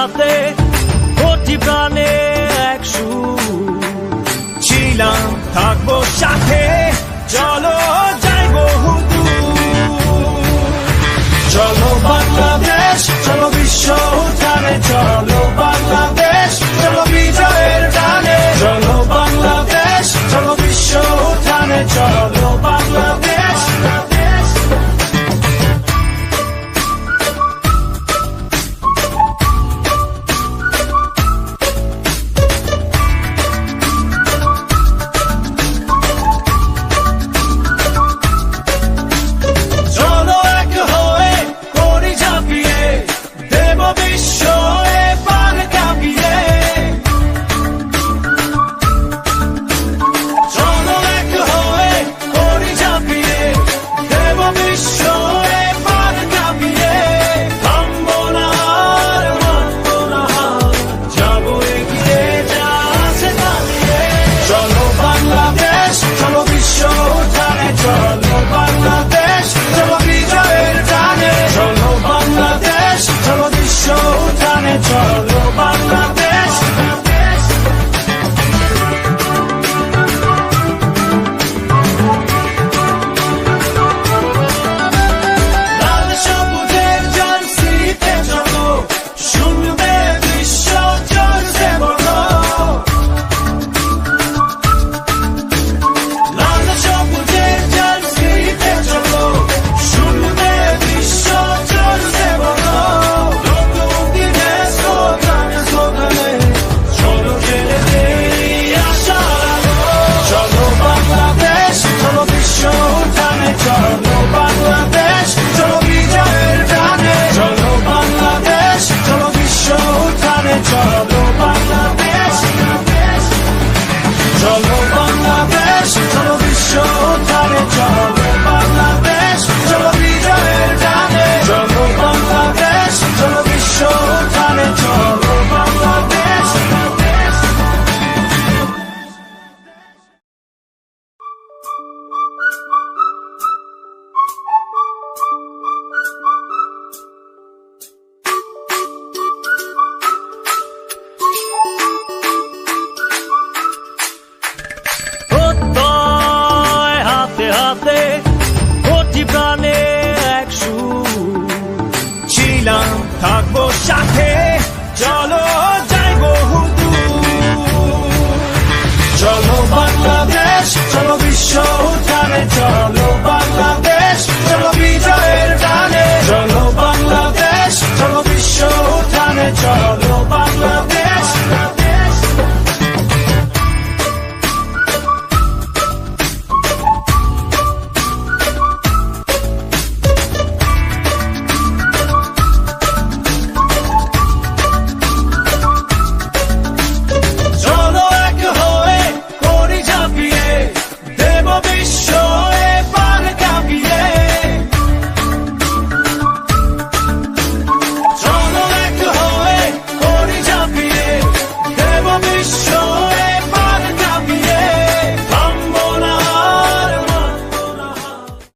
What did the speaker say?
হাতে কোটি প্রাণে এক সুর ছিলাম, থাকবো সাথে, চলো যাই বহুদূর। চলো বাংলাদেশ, চলো বিশ্ব উঠানে, চলো বাংলাদেশ, চলো বিজয়ের গানে। চলো বাংলাদেশ, চলো বিশ্ব উঠানে, চলো বাংলাদেশ। চলো বাংলাদেশ। লাল সবুজের জার্সিতে চলো, শুনবে বিশ্ব জোরসে বলো। লাল সবুজের জার্সিতে চলো, শুনবে বিশ্ব জোরসে বলো। চলো বাংলাদেশ, চলো বিজয়ের গানে। চলো বাংলাদেশ, চলো বিশ্ব উঠানে, চলো বাংলাদেশ। চলো বাংলাদেশ, চলো বিশ্ব উঠানে, চলো বাংলাদেশ, চলো বিজয়ের গানে। চলো বাংলাদেশ, চলো বিশ্ব উঠানে, চলো বাংলাদেশ। হাতে কোটি প্রাণে এক সুর ছিলাম, থাকবো সাথে, চলো